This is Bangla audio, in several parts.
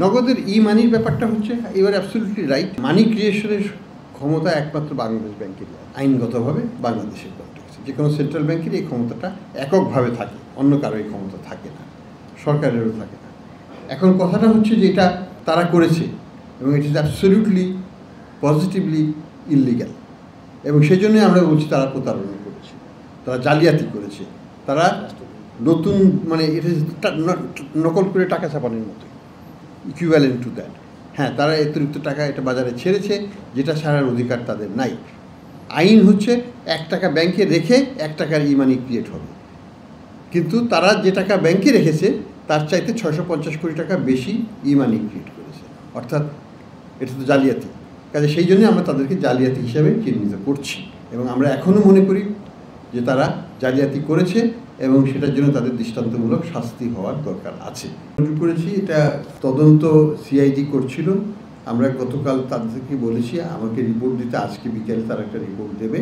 নগদের ই মানির ব্যাপারটা হচ্ছে এবার অ্যাবসলিউটলি রাইট। মানি ক্রিয়েশনের ক্ষমতা একমাত্র বাংলাদেশ ব্যাংকেরই, আইনগতভাবে বাংলাদেশের কন্টেক্সে যে কোনো সেন্ট্রাল ব্যাংকের এই ক্ষমতাটা এককভাবে থাকে, অন্য কারো এই ক্ষমতা থাকে না, সরকারেরও থাকে না। এখন কথাটা হচ্ছে যে এটা তারা করেছে এবং it is absolutely positively illegal, এবং সেই জন্যই আমরা বলছি তারা প্রতারণা করেছে, তারা জালিয়াতি করেছে, তারা নতুন মানে এটা নকল করে টাকা ছাপানোর মতো, ইকুইভ্যালেন্ট টু দ্যাট। হ্যাঁ, তারা অতিরিক্ত টাকা এটা বাজারে ছেড়েছে, যেটা ছাড়ার অধিকার তাদের নাই। আইন হচ্ছে 1 টাকা ব্যাংকে রেখে 1 টাকার ই মানি ক্রিয়েট হবে, কিন্তু তারা যে টাকা ব্যাংকে রেখেছে তার চাইতে 650 কোটি টাকা বেশি ই মানি ক্রিয়েট করেছে, অর্থাৎ এটা তো জালিয়াতি। কাজে সেই জন্যই আমরা তাদেরকে জালিয়াতি হিসাবে চিহ্নিত করছি, এবং আমরা এখনও মনে করি যে তারা জালিয়াতি করেছে এবং সেটার জন্য তাদের দৃষ্টান্তমূলক শাস্তি হওয়ার দরকার আছে। করেছি এটা তদন্ত সিআইডি করছিল। আমরা গতকাল তাদেরকে বলেছি আমাকে রিপোর্ট দিতে, আজকে বিকেলে তারা একটা রিপোর্ট দেবে।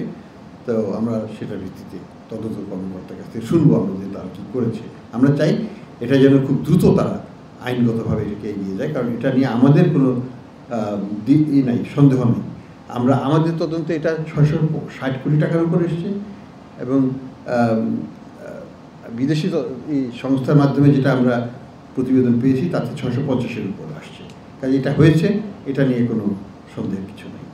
তো আমরা সেটার ভিত্তিতে তদন্ত কর্মকর্তার কাছ থেকে শুনবো আমরা যে তারা কী করেছে। আমরা চাই এটা যেন খুব দ্রুত তারা আইনগতভাবে এটাকে এগিয়ে যায়, কারণ এটা নিয়ে আমাদের কোনো নাই, সন্দেহ নেই। আমাদের তদন্তে এটা 660 কোটি টাকার উপর এসেছে, এবং বিদেশি সংস্থার মাধ্যমে যেটা আমরা প্রতিবেদন পেয়েছি তাতে 650-এর উপর আসছে। কাজে এটা হয়েছে, এটা নিয়ে কোনো সন্দেহের কিছু নেই।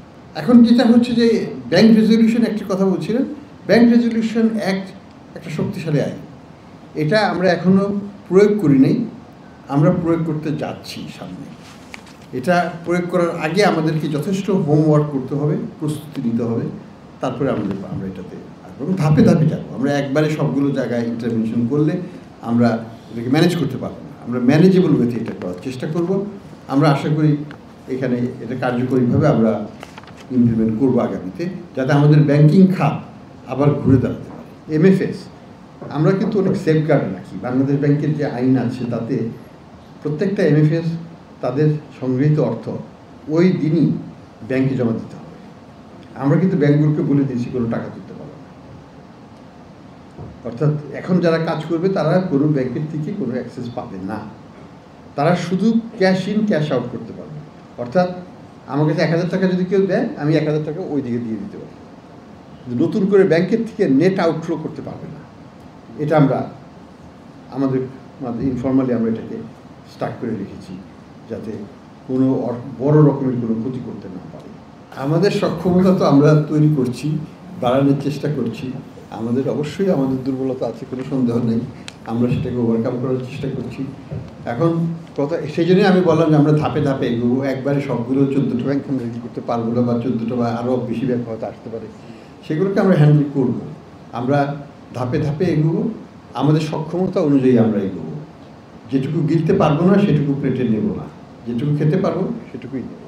এখন যেটা হচ্ছে যে ব্যাংক রেজলিউশন একটা কথা বলছিলেন, ব্যাংক রেজলিউশন অ্যাক্ট একটা শক্তিশালী আইন, এটা আমরা এখনও প্রয়োগ করি নাই, আমরা প্রয়োগ করতে যাচ্ছি সামনে। এটা প্রয়োগ করার আগে আমাদেরকে যথেষ্ট হোমওয়ার্ক করতে হবে, প্রস্তুতি নিতে হবে, তারপরে আমরা এটাতে এবং ধাপে ধাপে যাবো। আমরা একবারে সবগুলো জায়গায় ইন্টারভেনশন করলে আমরা এটাকে ম্যানেজ করতে পারবো না, আমরা ম্যানেজেবল ওয়েতে এটা করার চেষ্টা করব। আমরা আশা করি এখানে এটা কার্যকরীভাবে আমরা ইমপ্লিমেন্ট করবো আগামীতে, যাতে আমাদের ব্যাংকিং খাত আবার ঘুরে দাঁড়াতে পারে। এমএফএস আমরা কিন্তু অনেক সেফগার্ড রাখি, বাংলাদেশ ব্যাংকের যে আইন আছে তাতে প্রত্যেকটা এমএফএস তাদের সংগৃহীত অর্থ ওই দিনই ব্যাংকে জমা দিতে হবে। আমরা কিন্তু ব্যাংকগুলোকে বলে দিয়েছি কোনো টাকা তুলতে পারবে না, অর্থাৎ এখন যারা কাজ করবে তারা কোনো ব্যাংকের থেকে কোনো অ্যাক্সেস পাবে না, তারা শুধু ক্যাশ ইন ক্যাশ আউট করতে পারবে। অর্থাৎ আমার কাছে 1000 টাকা যদি কেউ দেয়, আমি 1000 টাকা ওই দিকে দিয়ে দিতে পারি, নতুন করে ব্যাংকের থেকে নেট আউটফ্লো করতে পারবে না। এটা আমরা আমাদের ইনফর্মালি আমরা এটাকে স্টার্ট করে রেখেছি, যাতে কোনো বড় রকমের কোনো ক্ষতি করতে না পারে। আমাদের সক্ষমতা তো আমরা তৈরি করছি, বাড়ানোর চেষ্টা করছি। আমাদের অবশ্যই আমাদের দুর্বলতা আছে, কোনো সন্দেহ নেই, আমরা সেটাকে ওভারকাম করার চেষ্টা করছি। এখন কথা সেই জন্যই আমি বললাম যে আমরা ধাপে ধাপে এগোবো, একবারে সবগুলো 14টা ব্যাংক আমরা রেডি করতে পারবো না, বা 14টা বা আরও বেশি ব্যাংক হয়তো আসতে পারে, সেগুলোকে আমরা হ্যান্ডেল করবো। আমরা ধাপে ধাপে এগোবো, আমাদের সক্ষমতা অনুযায়ী আমরা এগোবো। যেটুকু গিলতে পারবো না সেটুকু প্লেটে নেব না, যেটুকু খেতে পারবো সেটুকুই নেব।